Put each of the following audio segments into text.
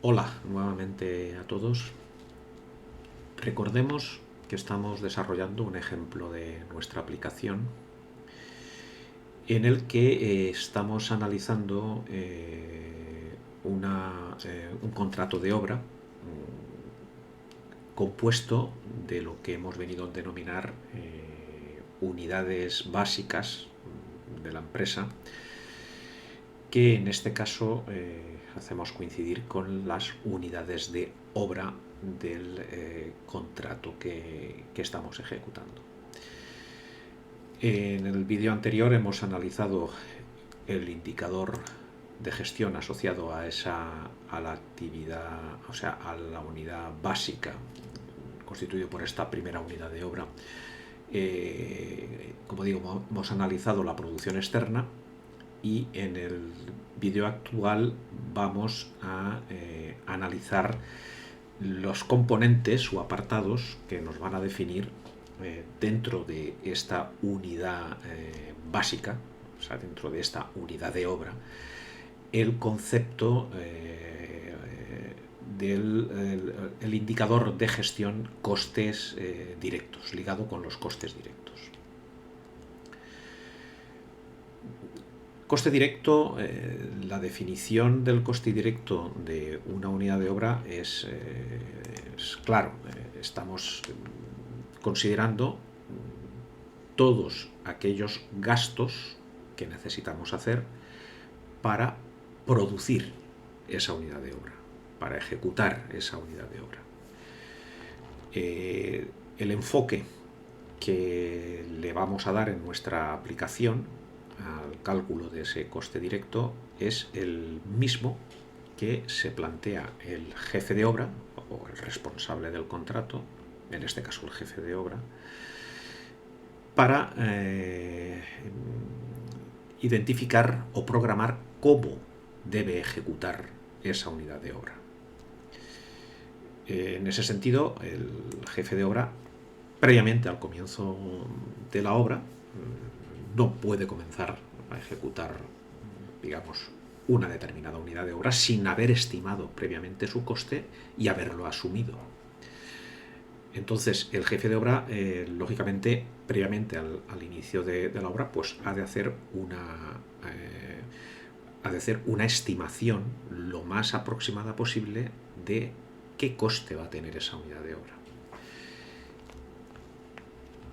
Hola nuevamente a todos. Recordemos que estamos desarrollando un ejemplo de nuestra aplicación en el que estamos analizando un contrato de obra compuesto de lo que hemos venido a denominar unidades básicas de la empresa, que en este caso hacemos coincidir con las unidades de obra del contrato que estamos ejecutando. En el vídeo anterior hemos analizado el indicador de gestión asociado a la actividad, o sea, a la unidad básica constituido por esta primera unidad de obra. Como digo, hemos analizado la producción externa y en el vídeo actual vamos a analizar los componentes o apartados que nos van a definir dentro de esta unidad básica, o sea, dentro de esta unidad de obra, el concepto del indicador de gestión costes directos, ligado con los costes directos. Coste directo, la definición del coste directo de una unidad de obra es claro, estamos considerando todos aquellos gastos que necesitamos hacer para producir esa unidad de obra, para ejecutar esa unidad de obra. El enfoque que le vamos a dar en nuestra aplicación al cálculo de ese coste directo es el mismo que se plantea el jefe de obra o el responsable del contrato, en este caso el jefe de obra, para identificar o programar cómo debe ejecutar esa unidad de obra. En ese sentido, el jefe de obra, previamente al comienzo de la obra, no puede comenzar a ejecutar, digamos, una determinada unidad de obra sin haber estimado previamente su coste y haberlo asumido. Entonces, el jefe de obra, lógicamente, previamente al inicio de la obra, pues ha de hacer una estimación lo más aproximada posible de qué coste va a tener esa unidad de obra.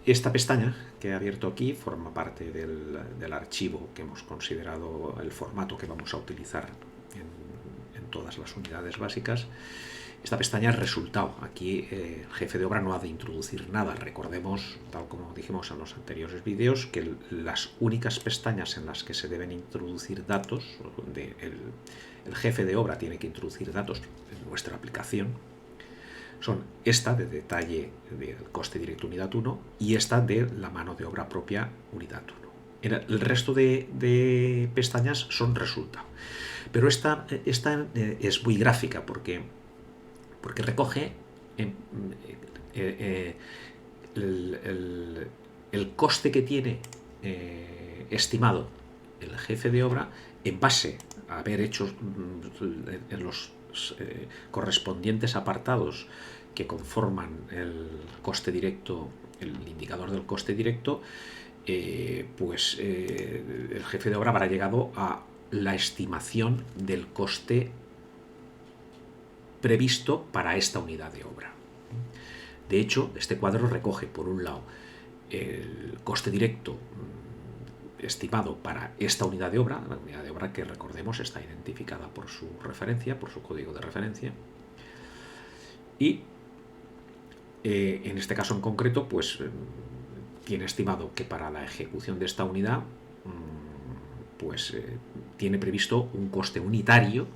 Esta pestaña que he abierto aquí forma parte del archivo que hemos considerado el formato que vamos a utilizar en todas las unidades básicas. Esta pestaña es resultado. Aquí el jefe de obra no ha de introducir nada. Recordemos, tal como dijimos en los anteriores vídeos, que las únicas pestañas en las que se deben introducir datos, el jefe de obra tiene que introducir datos en nuestra aplicación, son esta de detalle del coste directo unidad 1 y esta de la mano de obra propia unidad 1. El resto de pestañas son resultado. Pero esta es muy gráfica porque recoge el coste que tiene estimado el jefe de obra en base a haber hecho en los correspondientes apartados que conforman el coste directo, el indicador del coste directo, pues el jefe de obra habrá llegado a la estimación del coste previsto para esta unidad de obra. De hecho, este cuadro recoge, por un lado, el coste directo estimado para esta unidad de obra, la unidad de obra que, recordemos, está identificada por su referencia, por su código de referencia, y en este caso en concreto, pues tiene estimado que para la ejecución de esta unidad pues tiene previsto un coste unitario,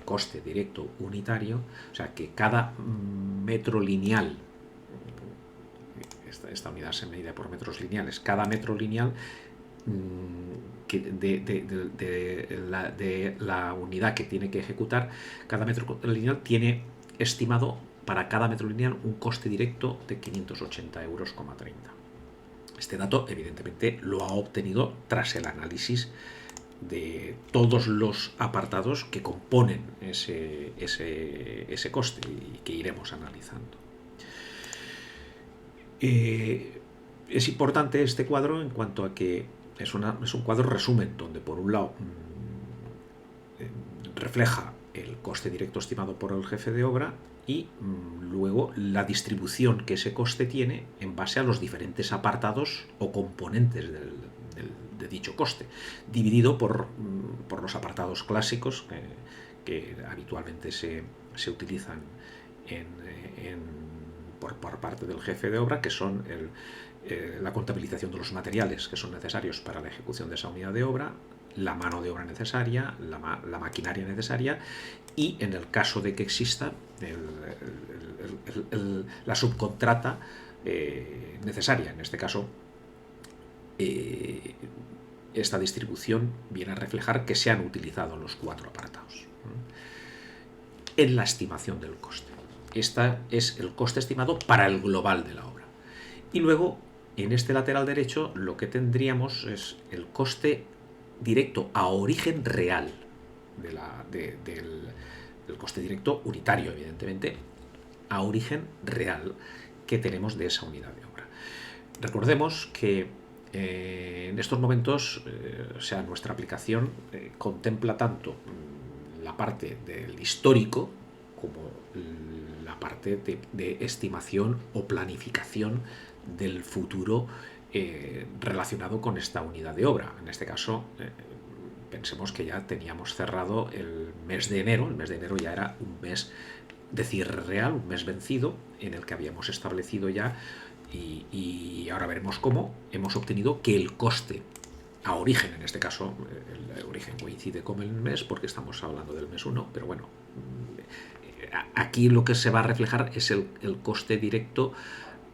coste directo unitario, o sea que cada metro lineal, esta unidad se mide por metros lineales, cada metro lineal de la unidad que tiene que ejecutar, cada metro lineal tiene estimado para cada metro lineal un coste directo de 580,30 euros. Este dato, evidentemente, lo ha obtenido tras el análisis de todos los apartados que componen ese coste y que iremos analizando. Es importante este cuadro en cuanto a que es un cuadro resumen, donde por un lado refleja el coste directo estimado por el jefe de obra y luego la distribución que ese coste tiene en base a los diferentes apartados o componentes de dicho coste, dividido por los apartados clásicos que habitualmente se utilizan por parte del jefe de obra, que son la contabilización de los materiales que son necesarios para la ejecución de esa unidad de obra, la mano de obra necesaria, la maquinaria necesaria y, en el caso de que exista, la subcontrata necesaria. En este caso, esta distribución viene a reflejar que se han utilizado los 4 apartados en la estimación del coste. Este es el coste estimado para el global de la obra. Y luego, en este lateral derecho, lo que tendríamos es el coste directo a origen real del coste directo unitario, evidentemente, a origen real que tenemos de esa unidad de obra. Recordemos que en estos momentos, nuestra aplicación contempla tanto la parte del histórico como la parte de estimación o planificación del futuro relacionado con esta unidad de obra. En este caso, pensemos que ya teníamos cerrado el mes de enero. El mes de enero ya era un mes de cierre real, un mes vencido, en el que habíamos establecido ya, y ahora veremos cómo hemos obtenido que el coste a origen, en este caso el origen coincide con el mes porque estamos hablando del mes 1, pero bueno, aquí lo que se va a reflejar es el coste directo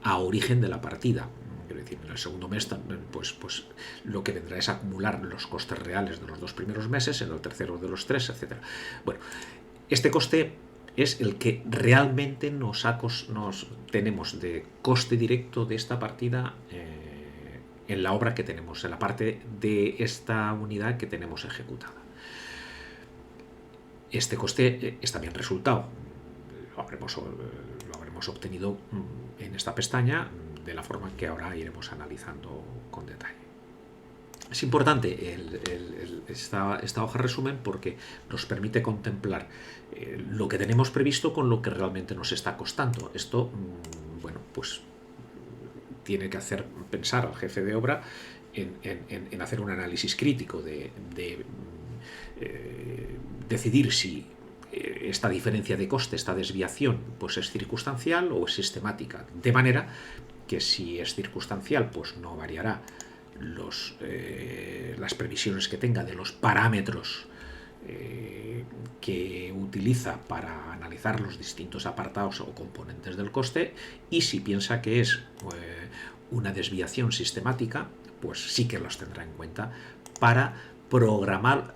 a origen de la partida. Quiero decir, en el segundo mes pues lo que vendrá es acumular los costes reales de los 2 primeros meses, en el tercero de los 3, etc. Bueno, este coste es el que realmente nos tenemos de coste directo de esta partida en la obra que tenemos, en la parte de esta unidad que tenemos ejecutada. Este coste es también resultado. Lo habremos obtenido en esta pestaña de la forma que ahora iremos analizando con detalle. Es importante esta hoja resumen porque nos permite contemplar lo que tenemos previsto con lo que realmente nos está costando. Esto, bueno, pues tiene que hacer pensar al jefe de obra en hacer un análisis crítico de decidir si esta diferencia de coste, esta desviación, pues es circunstancial o es sistemática. De manera que si es circunstancial, pues no variará las previsiones que tenga de los parámetros que utiliza para analizar los distintos apartados o componentes del coste, y si piensa que es una desviación sistemática, pues sí que los tendrá en cuenta para programar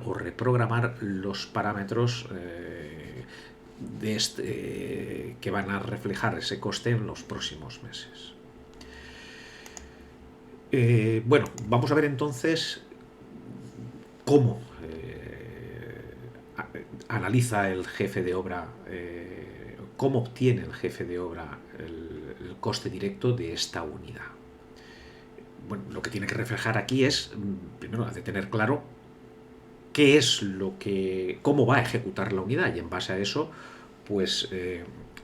o reprogramar los parámetros que van a reflejar ese coste en los próximos meses. Bueno, vamos a ver entonces cómo analiza el jefe de obra, cómo obtiene el jefe de obra el coste directo de esta unidad. Bueno, lo que tiene que reflejar aquí es, primero, ha de tener claro qué es cómo va a ejecutar la unidad, y en base a eso, pues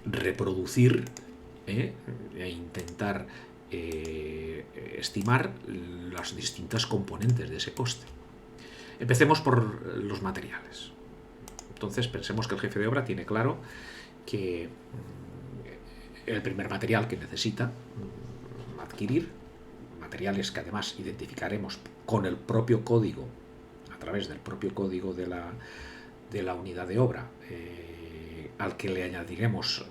reproducir e intentar estimar las distintas componentes de ese coste. Empecemos por los materiales. Entonces, pensemos que el jefe de obra tiene claro que el primer material que necesita adquirir, materiales que además identificaremos con el propio código, a través del propio código de la unidad de obra, al que le añadiremos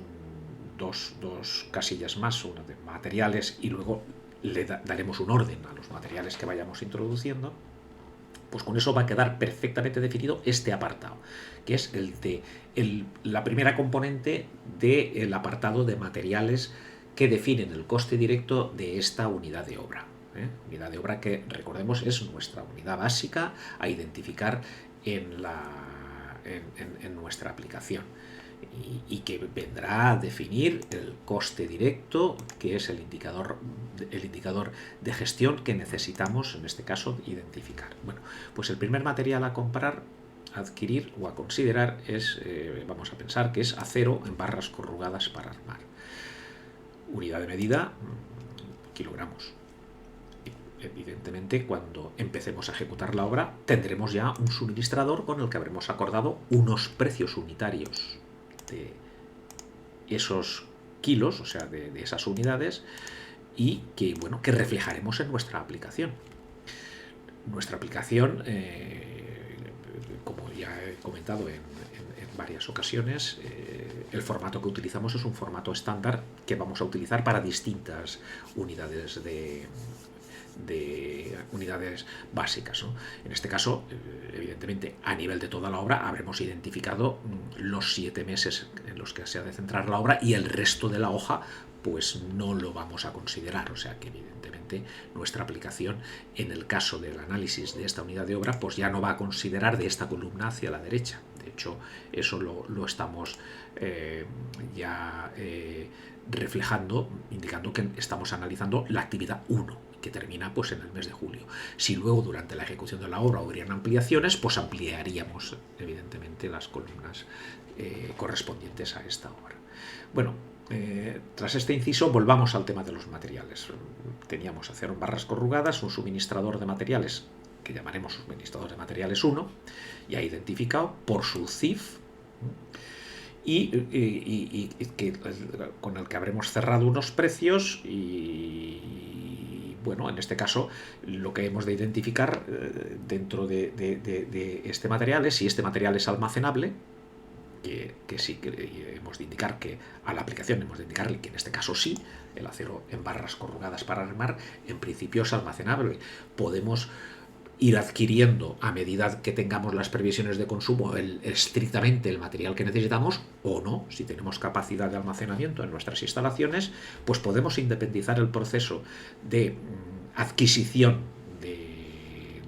dos casillas más, una de materiales, y luego le daremos un orden a los materiales que vayamos introduciendo. Pues con eso va a quedar perfectamente definido este apartado, que es la primera componente del apartado de materiales que definen el coste directo de esta unidad de obra. Unidad de obra que, recordemos, es nuestra unidad básica a identificar en nuestra aplicación y que vendrá a definir el coste directo, que es el indicador de gestión que necesitamos, en este caso, identificar. Bueno, pues el primer material a comprar, a adquirir o a considerar es, vamos a pensar que es acero en barras corrugadas para armar. Unidad de medida, kilogramos. Evidentemente, cuando empecemos a ejecutar la obra, tendremos ya un suministrador con el que habremos acordado unos precios unitarios de esos kilos, o sea, de esas unidades, y que, bueno, que reflejaremos en nuestra aplicación. Nuestra aplicación, como ya he comentado en varias ocasiones, el formato que utilizamos es un formato estándar que vamos a utilizar para distintas unidades unidades básicas, ¿no? En este caso, evidentemente, a nivel de toda la obra habremos identificado los 7 meses en los que se ha de centrar la obra y el resto de la hoja pues no lo vamos a considerar, o sea que evidentemente nuestra aplicación en el caso del análisis de esta unidad de obra pues ya no va a considerar de esta columna hacia la derecha. De hecho, eso lo estamos reflejando, indicando que estamos analizando la actividad 1, que termina pues en el mes de julio. Si luego durante la ejecución de la obra hubieran ampliaciones, pues ampliaríamos evidentemente las columnas correspondientes a esta obra. Bueno, tras este inciso volvamos al tema de los materiales. Teníamos acero en barras corrugadas, un suministrador de materiales que llamaremos suministrador de materiales 1, ya identificado por su CIF, y con el que habremos cerrado unos precios y bueno, en este caso lo que hemos de identificar dentro de este material es si este material es almacenable, que sí, que hemos de indicar que a la aplicación hemos de indicarle que en este caso sí, el acero en barras corrugadas para armar en principio es almacenable. Podemos ir adquiriendo a medida que tengamos las previsiones de consumo estrictamente el material que necesitamos o no. Si tenemos capacidad de almacenamiento en nuestras instalaciones, pues podemos independizar el proceso de adquisición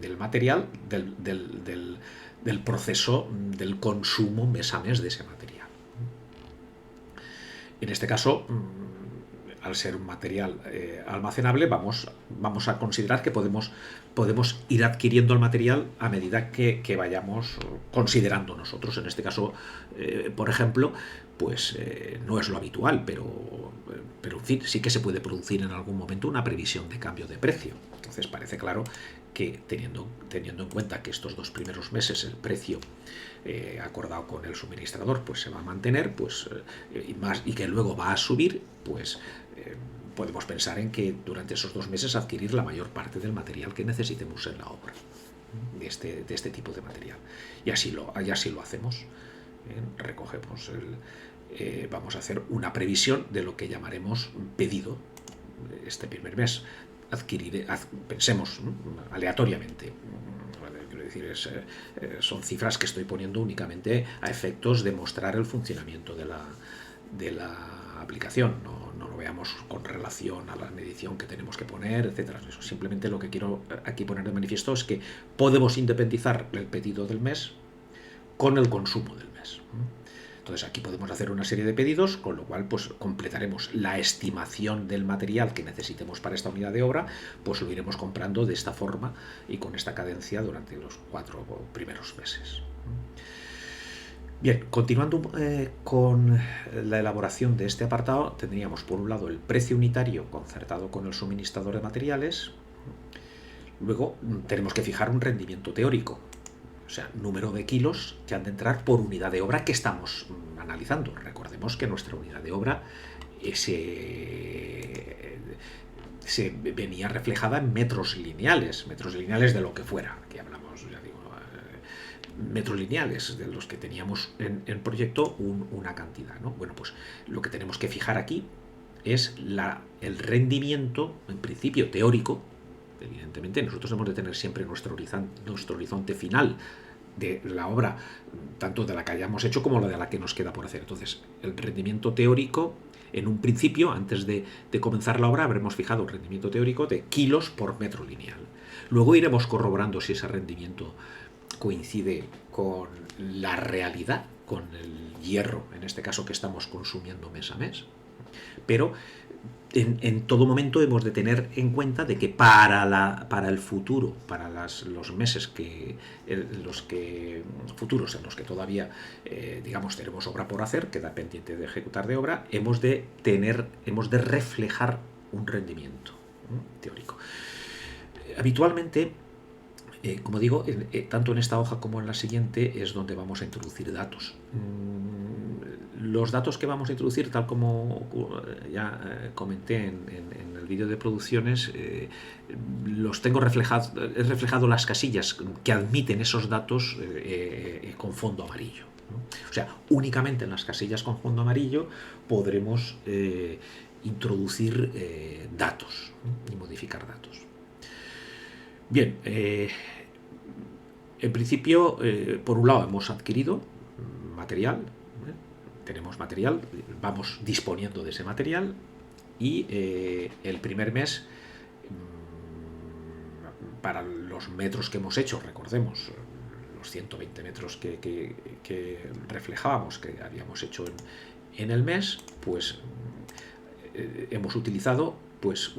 del material del proceso del consumo mes a mes de ese material. En este caso, al ser un material almacenable, vamos a considerar que podemos ir adquiriendo el material a medida que vayamos considerando nosotros. En este caso, por ejemplo, pues no es lo habitual, pero en fin, sí que se puede producir en algún momento una previsión de cambio de precio. Entonces parece claro que teniendo en cuenta que estos 2 primeros meses el precio acordado con el suministrador pues se va a mantener, pues y que luego va a subir, pues podemos pensar en que durante esos 2 meses adquirir la mayor parte del material que necesitemos en la obra, de este tipo de material. Y así lo hacemos. Recogemos vamos a hacer una previsión de lo que llamaremos pedido este primer mes. Pensemos aleatoriamente. Quiero decir, son cifras que estoy poniendo únicamente a efectos de mostrar el funcionamiento de la aplicación. No lo veamos con relación a la medición que tenemos que poner, etcétera. Eso simplemente lo que quiero aquí poner de manifiesto es que podemos independizar el pedido del mes con el consumo del mes. Entonces aquí podemos hacer una serie de pedidos, con lo cual pues completaremos la estimación del material que necesitemos para esta unidad de obra, pues lo iremos comprando de esta forma y con esta cadencia durante los 4 primeros meses. Bien, continuando con la elaboración de este apartado, tendríamos por un lado el precio unitario concertado con el suministrador de materiales. Luego tenemos que fijar un rendimiento teórico, o sea, número de kilos que han de entrar por unidad de obra que estamos analizando. Recordemos que nuestra unidad de obra se venía reflejada en metros lineales de lo que fuera. Aquí hablamos, ya digo, metros lineales de los que teníamos en proyecto una cantidad, ¿no? Bueno, pues lo que tenemos que fijar aquí es el rendimiento, en principio teórico. Evidentemente, nosotros hemos de tener siempre nuestro horizonte final de la obra, tanto de la que hayamos hecho como la de la que nos queda por hacer. Entonces, el rendimiento teórico En un principio, antes de comenzar la obra, habremos fijado un rendimiento teórico de kilos por metro lineal. Luego iremos corroborando si ese rendimiento coincide con la realidad, con el hierro, en este caso, que estamos consumiendo mes a mes. Pero en todo momento hemos de tener en cuenta de que para el futuro, para los meses futuros en los que todavía digamos tenemos obra por hacer, queda pendiente de ejecutar de obra, hemos de reflejar un rendimiento teórico. Habitualmente, como digo, tanto en esta hoja como en la siguiente es donde vamos a introducir datos. Los datos que vamos a introducir, tal como ya comenté en el vídeo de producciones, los tengo reflejados. He reflejado las casillas que admiten esos datos con fondo amarillo, ¿no? O sea, únicamente en las casillas con fondo amarillo podremos introducir datos, ¿no? Y modificar datos. Bien, en principio, por un lado hemos adquirido material, tenemos material, vamos disponiendo de ese material y el primer mes, para los metros que hemos hecho, recordemos, los 120 metros que reflejábamos, que habíamos hecho en el mes, pues hemos utilizado pues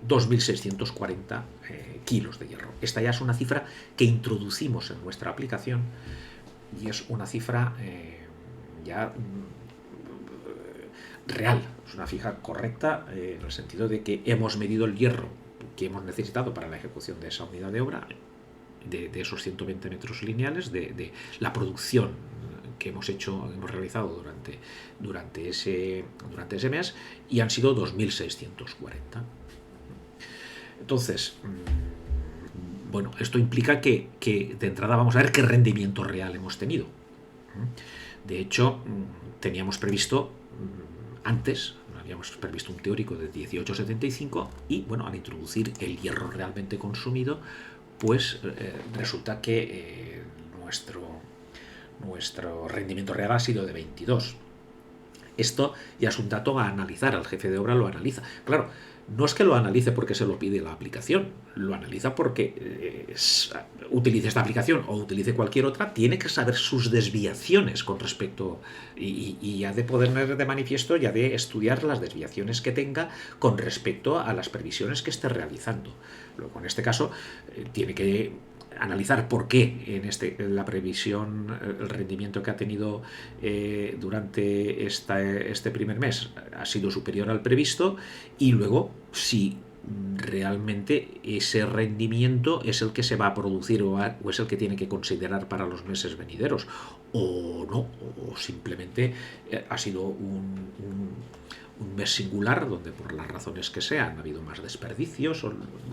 2.640 kilos de hierro. Esta ya es una cifra que introducimos en nuestra aplicación y es una cifra ya real, es una cifra correcta en el sentido de que hemos medido el hierro que hemos necesitado para la ejecución de esa unidad de obra, de esos 120 metros lineales, de la producción que hemos realizado durante ese mes, y han sido 2.640. Entonces, bueno, esto implica que de entrada vamos a ver qué rendimiento real hemos tenido. De hecho, teníamos previsto habíamos previsto un teórico de 18,75 y, bueno, al introducir el hierro realmente consumido, pues resulta que nuestro rendimiento real ha sido de 22. Esto ya es un dato a analizar, el jefe de obra lo analiza. Claro, no es que lo analice porque se lo pide la aplicación, lo analiza porque utilice esta aplicación o utilice cualquier otra, tiene que saber sus desviaciones con respecto, y ha de poner de manifiesto, ya de estudiar las desviaciones que tenga con respecto a las previsiones que esté realizando. Luego, en este caso, tiene que analizar por qué en la previsión, el rendimiento que ha tenido durante este primer mes ha sido superior al previsto, y luego si realmente ese rendimiento es el que se va a producir o es el que tiene que considerar para los meses venideros, o no, o simplemente ha sido un mes singular donde por las razones que sean ha habido más desperdicios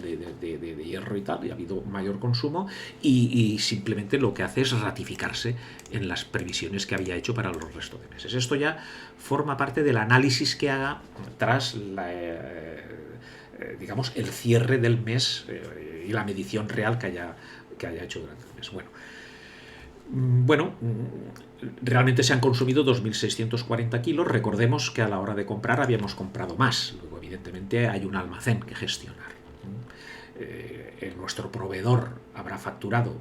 de hierro y tal, y ha habido mayor consumo, y simplemente lo que hace es ratificarse en las previsiones que había hecho para los restos de meses. Esto ya forma parte del análisis que haga tras digamos, el cierre del mes y la medición real que haya hecho durante el mes. Bueno, realmente se han consumido 2.640 kilos. Recordemos que a la hora de comprar habíamos comprado más. Luego, evidentemente, hay un almacén que gestionar. Nuestro proveedor habrá facturado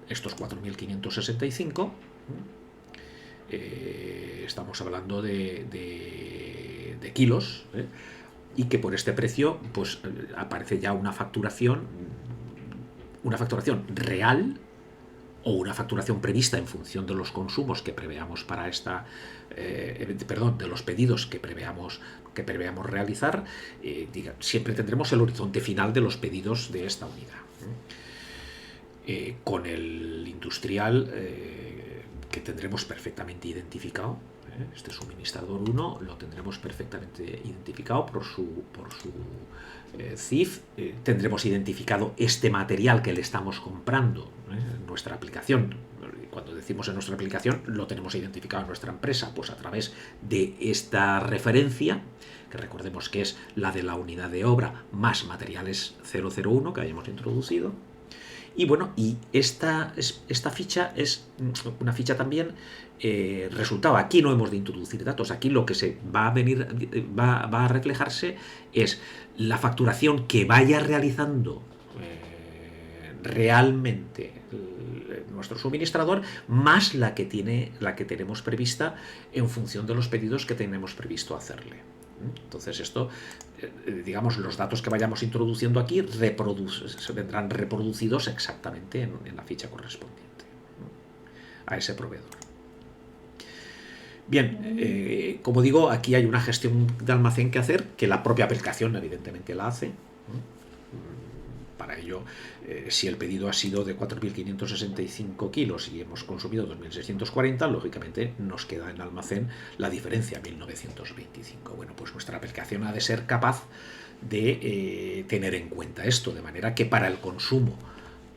estos 4.565. Estamos hablando de kilos, y que por este precio pues aparece ya una facturación real, o una facturación prevista en función de los consumos que preveamos para de los pedidos que preveamos realizar. Siempre tendremos el horizonte final de los pedidos de esta unidad. Con el industrial, que tendremos perfectamente identificado, este suministrador 1 lo tendremos perfectamente identificado por su CIF. Tendremos identificado este material que le estamos comprando en nuestra aplicación. Cuando decimos en nuestra aplicación, lo tenemos identificado en nuestra empresa, pues a través de esta referencia, que recordemos que es la de la unidad de obra más materiales 001 que hayamos introducido. Y bueno, y esta ficha es una ficha también resultado. Aquí no hemos de introducir datos. Aquí lo que se va a venir, va a reflejarse es la facturación que vaya realizando realmente nuestro suministrador, más la que tenemos prevista en función de los pedidos que tenemos previsto hacerle. Entonces esto, digamos, los datos que vayamos introduciendo aquí se vendrán reproducidos exactamente en la ficha correspondiente a ese proveedor. Bien, como digo, aquí hay una gestión de almacén que hacer, que la propia aplicación evidentemente la hace. Para ello, si el pedido ha sido de 4.565 kilos y hemos consumido 2.640, lógicamente nos queda en almacén la diferencia, 1.925. Bueno, pues nuestra aplicación ha de ser capaz de tener en cuenta esto, de manera que para el consumo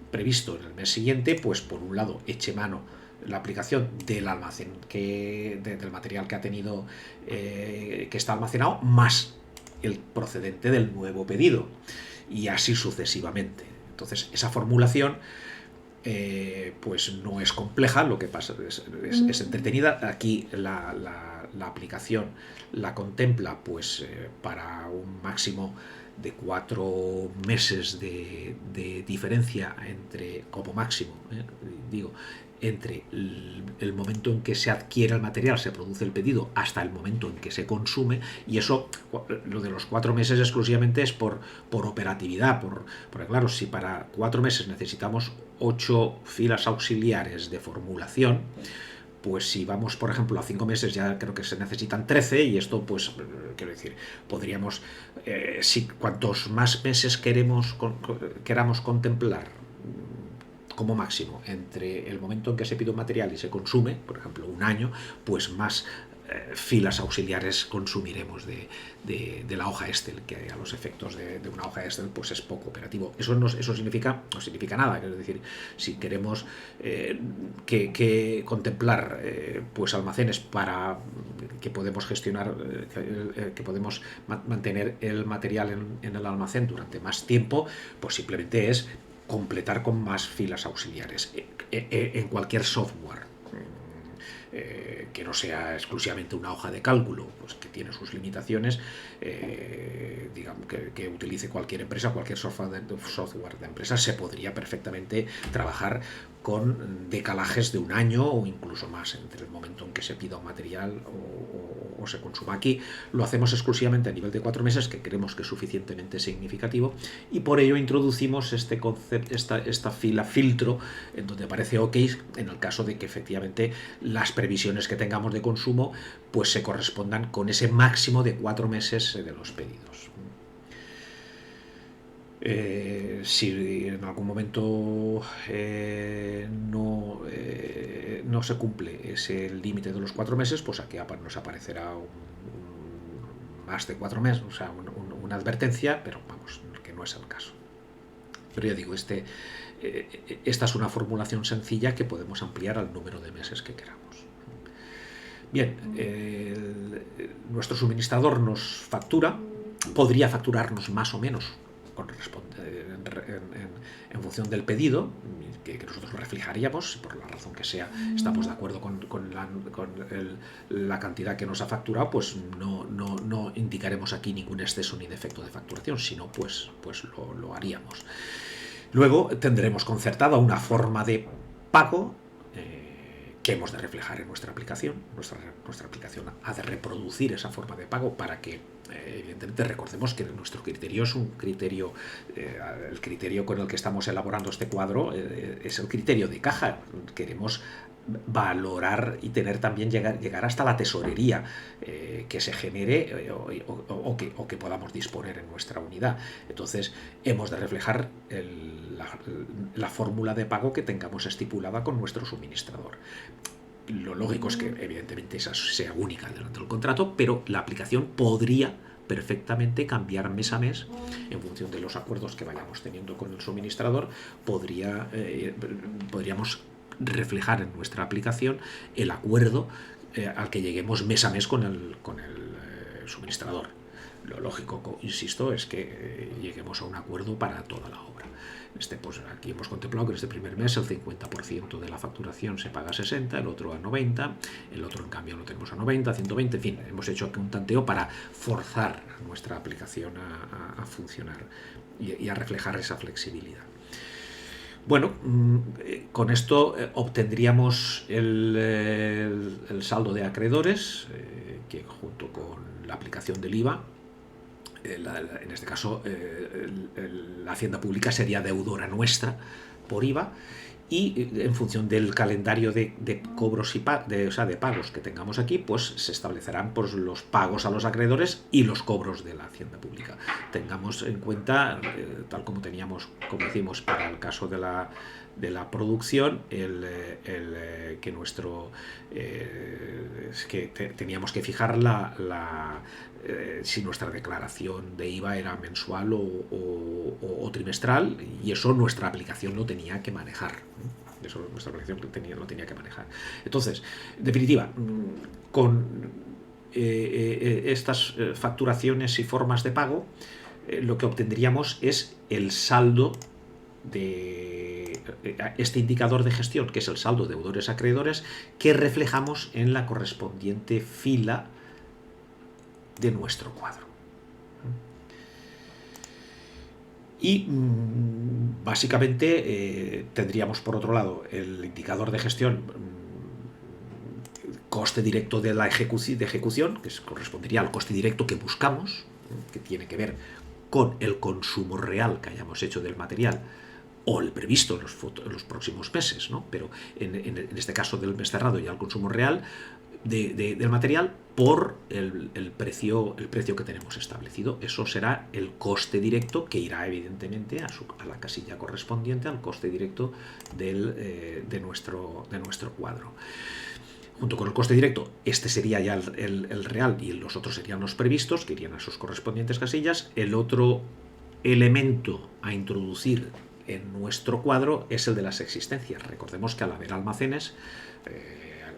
previsto en el mes siguiente, pues por un lado eche mano la aplicación del almacén del material que ha tenido, que está almacenado, más el procedente del nuevo pedido, y así sucesivamente. Entonces esa formulación pues no es compleja, lo que pasa es entretenida. Aquí la aplicación la contempla pues para un máximo de 4 meses de diferencia entre, como máximo, digo, entre el momento en que se adquiere el material, se produce el pedido, hasta el momento en que se consume. Y eso, lo de los 4 meses exclusivamente es por operatividad, porque claro, si para 4 meses necesitamos 8 filas auxiliares de formulación, pues si vamos, por ejemplo, a 5 meses, ya creo que se necesitan 13, y esto, pues, quiero decir, podríamos, si cuantos más meses queramos contemplar como máximo entre el momento en que se pide un material y se consume, por ejemplo, un año, pues más filas auxiliares consumiremos de la hoja Excel, que a los efectos de una hoja Excel pues es poco operativo. Eso no significa nada. Es decir, si queremos que contemplar pues almacenes para que podemos gestionar, que podemos mantener el material en el almacén durante más tiempo, pues simplemente es completar con más filas auxiliares en cualquier software que no sea exclusivamente una hoja de cálculo, pues que tiene sus limitaciones, digamos que utilice cualquier empresa, cualquier software de empresa, se podría perfectamente trabajar con decalajes de un año o incluso más entre el momento en que se pida un material o se consuma. Aquí lo hacemos exclusivamente a nivel de 4 meses, que creemos que es suficientemente significativo, y por ello introducimos este concepto, esta fila filtro, en donde aparece OK en el caso de que efectivamente las previsiones que tengamos de consumo pues se correspondan con ese máximo de 4 meses de los pedidos. Si en algún momento no se cumple ese límite de los 4 meses, pues aquí nos aparecerá más de 4 meses, o sea, una advertencia, pero vamos, que no es el caso. Pero ya digo, esta es una formulación sencilla que podemos ampliar al número de meses que queramos. Bien, nuestro suministrador nos factura, podría facturarnos más o menos en función del pedido que nosotros reflejaríamos, por la razón que sea estamos de acuerdo con la cantidad que nos ha facturado, pues no indicaremos aquí ningún exceso ni defecto de facturación, sino pues lo haríamos. Luego tendremos concertada una forma de pago que hemos de reflejar en nuestra aplicación. Nuestra aplicación ha de reproducir esa forma de pago para que, evidentemente, recordemos que nuestro criterio es un criterio, el criterio con el que estamos elaborando este cuadro es el criterio de caja. Queremos valorar y tener también llegar hasta la tesorería que se genere o que podamos disponer en nuestra unidad. Entonces hemos de reflejar la fórmula de pago que tengamos estipulada con nuestro suministrador. Lo lógico es que evidentemente esa sea única delante del contrato, pero la aplicación podría perfectamente cambiar mes a mes en función de los acuerdos que vayamos teniendo con el suministrador. Podríamos reflejar en nuestra aplicación el acuerdo al que lleguemos mes a mes con el suministrador. Lo lógico, insisto, es que lleguemos a un acuerdo para toda la obra. Pues aquí hemos contemplado que en este primer mes el 50% de la facturación se paga a 60, el otro a 90, el otro en cambio lo tenemos a 90, 120, en fin, hemos hecho aquí un tanteo para forzar nuestra aplicación a funcionar y a reflejar esa flexibilidad. Bueno, con esto obtendríamos el saldo de acreedores, que junto con la aplicación del IVA, en este caso la hacienda pública sería deudora nuestra por IVA, y en función del calendario de cobros y de pagos que tengamos aquí, pues se establecerán pues, los pagos a los acreedores y los cobros de la hacienda pública. Tengamos en cuenta, tal como hicimos para el caso de la producción, que teníamos que fijar si nuestra declaración de IVA era mensual o trimestral, y eso nuestra aplicación lo tenía que manejar. Eso nuestra aplicación lo tenía que manejar. Entonces, en definitiva, con estas facturaciones y formas de pago, lo que obtendríamos es el saldo de este indicador de gestión, que es el saldo de deudores acreedores, que reflejamos en la correspondiente fila de nuestro cuadro. Y básicamente tendríamos por otro lado el indicador de gestión, coste directo de la ejecución, que correspondería al coste directo que buscamos, que tiene que ver con el consumo real que hayamos hecho del material o el previsto en los próximos meses, ¿no? Pero en este caso del mes cerrado ya el consumo real del material por el precio que tenemos establecido. Eso será el coste directo, que irá evidentemente a la casilla correspondiente al coste directo de nuestro cuadro. Junto con el coste directo, este sería ya el real y los otros serían los previstos, que irían a sus correspondientes casillas. El otro elemento a introducir en nuestro cuadro es el de las existencias. Recordemos que al haber almacenes,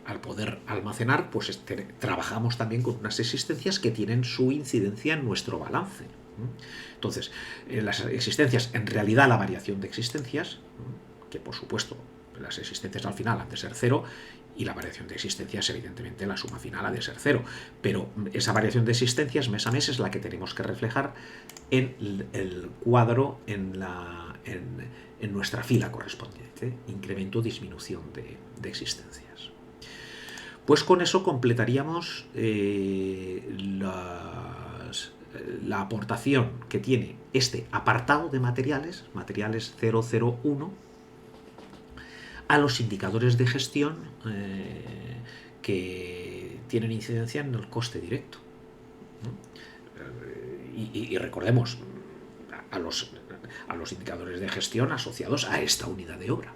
al poder almacenar, pues trabajamos también con unas existencias que tienen su incidencia en nuestro balance. Entonces, las existencias, en realidad la variación de existencias, que por supuesto las existencias al final han de ser cero, y la variación de existencias, evidentemente, la suma final ha de ser cero. Pero esa variación de existencias mes a mes es la que tenemos que reflejar en el cuadro, en nuestra fila correspondiente, incremento o disminución de existencias. Pues con eso completaríamos la aportación que tiene este apartado de materiales 001, a los indicadores de gestión que tienen incidencia en el coste directo. Y recordemos, a los indicadores de gestión asociados a esta unidad de obra.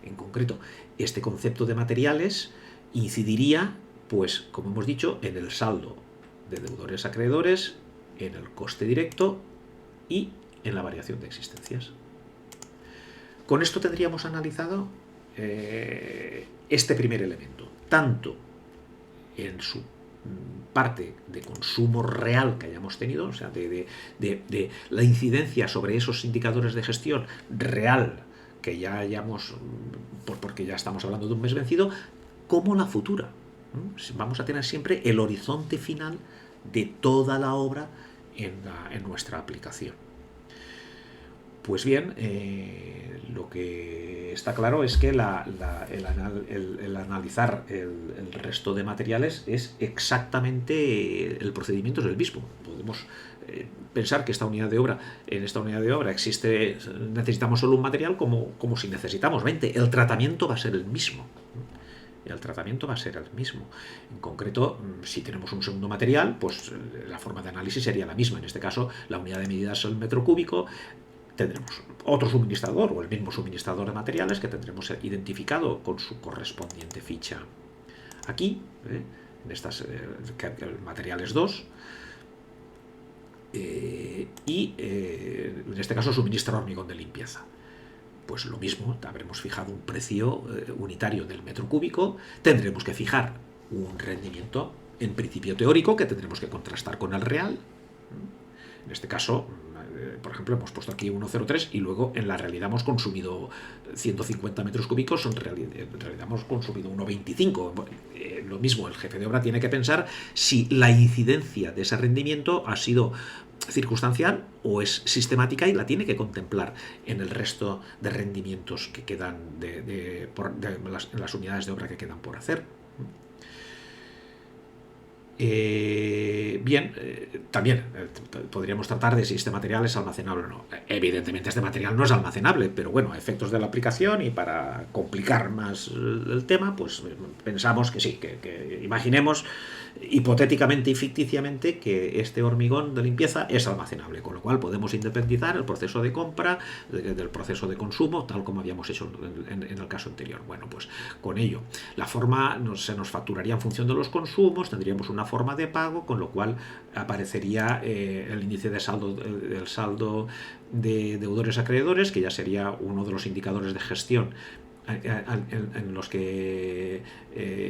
En concreto, este concepto de materiales incidiría, pues, como hemos dicho, en el saldo de deudores acreedores, en el coste directo y en la variación de existencias. Con esto tendríamos analizado este primer elemento, tanto en su parte de consumo real que hayamos tenido, o sea, de la incidencia sobre esos indicadores de gestión real que ya hayamos, porque ya estamos hablando de un mes vencido, como la futura. Vamos a tener siempre el horizonte final de toda la obra en nuestra aplicación. Pues bien, lo que está claro es que el analizar el resto de materiales es exactamente el procedimiento es el mismo. Podemos pensar que en esta unidad de obra necesitamos solo un material como si necesitamos 20. El tratamiento va a ser el mismo. En concreto, si tenemos un segundo material, pues la forma de análisis sería la misma. En este caso, la unidad de medida es el metro cúbico. Tendremos otro suministrador o el mismo suministrador de materiales que tendremos identificado con su correspondiente ficha aquí, en estas materiales 2, y en este caso suministra hormigón de limpieza. Pues lo mismo, habremos fijado un precio unitario del metro cúbico, tendremos que fijar un rendimiento en principio teórico que tendremos que contrastar con el real, En este caso, por ejemplo, hemos puesto aquí 1,03 y luego en la realidad hemos consumido 150 metros cúbicos, en realidad hemos consumido 1,25. Lo mismo, el jefe de obra tiene que pensar si la incidencia de ese rendimiento ha sido circunstancial o es sistemática y la tiene que contemplar en el resto de rendimientos que quedan en las unidades de obra que quedan por hacer. Bien, también podríamos tratar de si este material es almacenable o no. Evidentemente este material no es almacenable, pero bueno, a efectos de la aplicación y para complicar más el tema, pues pensamos que sí, que imaginemos hipotéticamente y ficticiamente que este hormigón de limpieza es almacenable, con lo cual podemos independizar el proceso de compra del proceso de consumo, tal como habíamos hecho en el caso anterior. Bueno, pues con ello, la forma se nos facturaría en función de los consumos, tendríamos una forma de pago, con lo cual aparecería el índice de saldo, el saldo de deudores acreedores, que ya sería uno de los indicadores de gestión en los que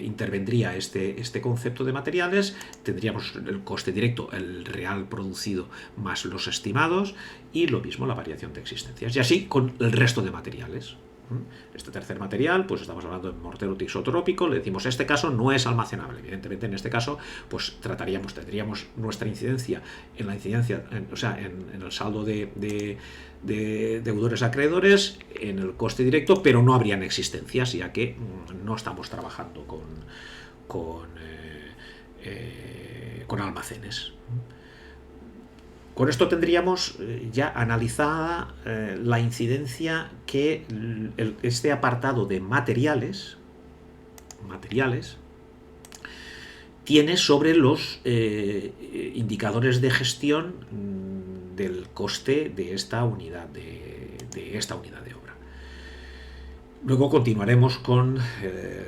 intervendría este concepto de materiales. Tendríamos el coste directo, el real producido más los estimados, y lo mismo la variación de existencias, y así con el resto de materiales. Este tercer material, pues estamos hablando de mortero tixotrópico, le decimos este caso no es almacenable. Evidentemente en este caso pues tendríamos nuestra incidencia en la incidencia, o sea, en el saldo de deudores acreedores, en el coste directo, pero no habrían existencias, ya que no estamos trabajando con almacenes. Con esto tendríamos ya analizada la incidencia que este apartado de materiales tiene sobre los indicadores de gestión del coste de esta unidad de obra. Luego continuaremos con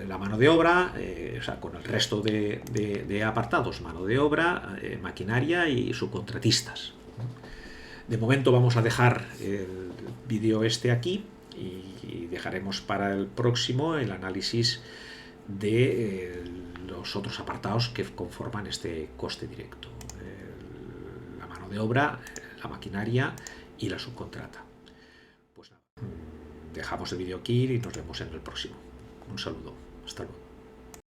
la mano de obra, o sea, con el resto de apartados: mano de obra, maquinaria y subcontratistas. De momento vamos a dejar el vídeo aquí y dejaremos para el próximo el análisis de los otros apartados que conforman este coste directo: la mano de obra, la maquinaria y la subcontrata. Pues nada, dejamos el vídeo aquí y nos vemos en el próximo. Un saludo, hasta luego.